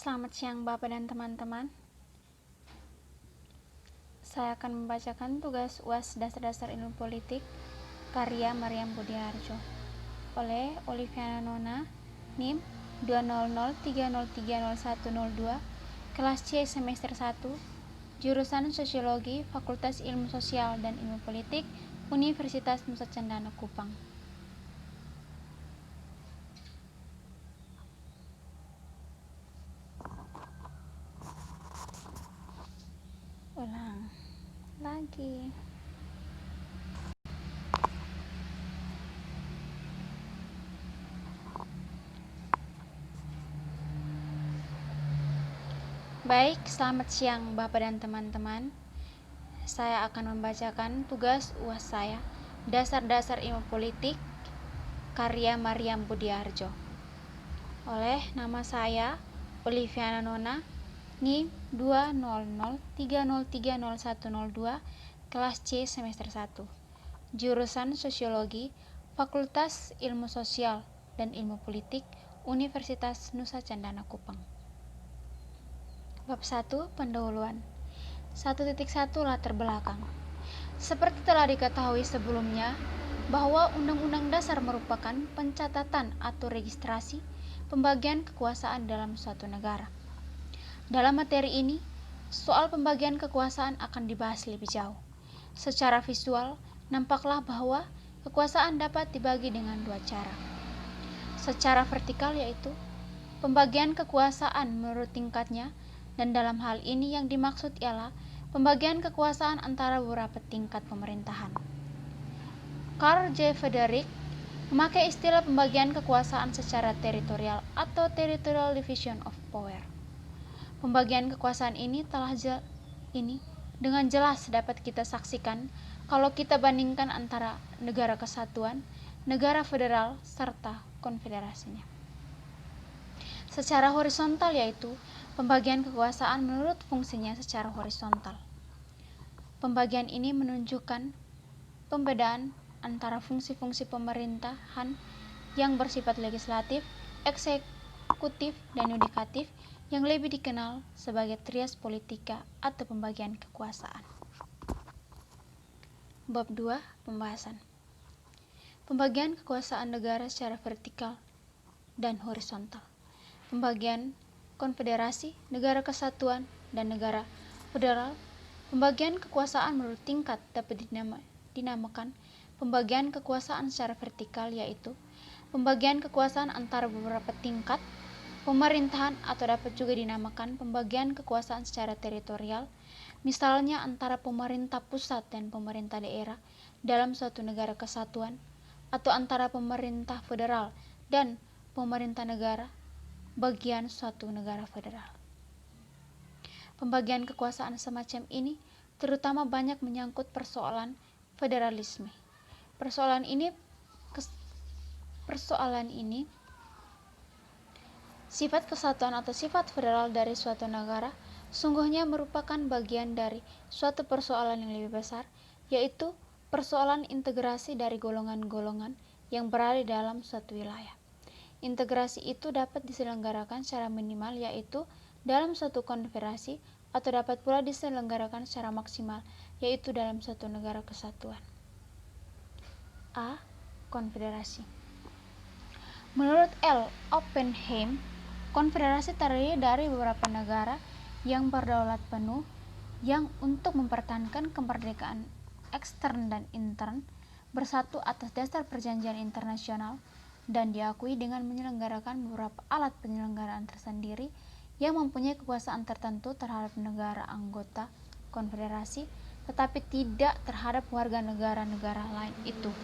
Selamat siang Bapak dan teman-teman. Saya akan membacakan tugas UAS Dasar-Dasar Ilmu Politik karya Maryam Budiarjo oleh Oliviana Nona, NIM 20030300102, kelas C semester 1, jurusan Sosiologi, Fakultas Ilmu Sosial dan Ilmu Politik, Universitas Nusa Cendana Kupang. Ulang lagi. Baik, selamat siang Bapak dan teman-teman. Saya akan membacakan tugas UAS saya, Dasar-Dasar Ilmu Politik, karya Maryam Budiarjo. Oleh nama saya, Oliviana Nona, NIM 20030300102, kelas C semester 1, jurusan Sosiologi, Fakultas Ilmu Sosial dan Ilmu Politik, Universitas Nusa Cendana Kupang. Bab 1. Pendahuluan. 1.1 Latar belakang. Seperti telah diketahui sebelumnya, bahwa Undang-Undang Dasar merupakan pencatatan atau registrasi pembagian kekuasaan dalam suatu negara. Dalam materi ini, soal pembagian kekuasaan akan dibahas lebih jauh. Secara visual, nampaklah bahwa kekuasaan dapat dibagi dengan dua cara. Secara vertikal, yaitu pembagian kekuasaan menurut tingkatnya, dan dalam hal ini yang dimaksud ialah pembagian kekuasaan antara beberapa tingkat pemerintahan. Carl J. Frederick memakai istilah pembagian kekuasaan secara teritorial atau territorial division of power. Pembagian kekuasaan ini dengan jelas dapat kita saksikan kalau kita bandingkan antara negara kesatuan, negara federal, serta konfederasinya. Secara horizontal, yaitu pembagian kekuasaan menurut fungsinya secara horizontal. Pembagian ini menunjukkan pembedaan antara fungsi-fungsi pemerintahan yang bersifat legislatif, eksekutif, dan yudikatif yang lebih dikenal sebagai trias politika atau pembagian kekuasaan. Bab 2. Pembahasan. Pembagian kekuasaan negara secara vertikal dan horizontal. Pembagian konfederasi, negara kesatuan, dan negara federal. Pembagian kekuasaan menurut tingkat dapat dinamakan pembagian kekuasaan secara vertikal, yaitu pembagian kekuasaan antara beberapa tingkat pemerintahan, atau dapat juga dinamakan pembagian kekuasaan secara teritorial, misalnya antara pemerintah pusat dan pemerintah daerah dalam suatu negara kesatuan, atau antara pemerintah federal dan pemerintah negara bagian suatu negara federal. Pembagian kekuasaan semacam ini terutama banyak menyangkut persoalan federalisme. Persoalan ini sifat kesatuan atau sifat federal dari suatu negara sungguhnya merupakan bagian dari suatu persoalan yang lebih besar, yaitu persoalan integrasi dari golongan-golongan yang berada dalam suatu wilayah. Integrasi itu dapat diselenggarakan secara minimal, yaitu dalam suatu konfederasi, atau dapat pula diselenggarakan secara maksimal, yaitu dalam suatu negara kesatuan. A. Konfederasi. Menurut L. Oppenheim, konfederasi terdiri dari beberapa negara yang berdaulat penuh yang untuk mempertahankan kemerdekaan ekstern dan intern bersatu atas dasar perjanjian internasional dan diakui dengan menyelenggarakan beberapa alat penyelenggaraan tersendiri yang mempunyai kekuasaan tertentu terhadap negara anggota konfederasi, tetapi tidak terhadap warga negara-negara lain itu.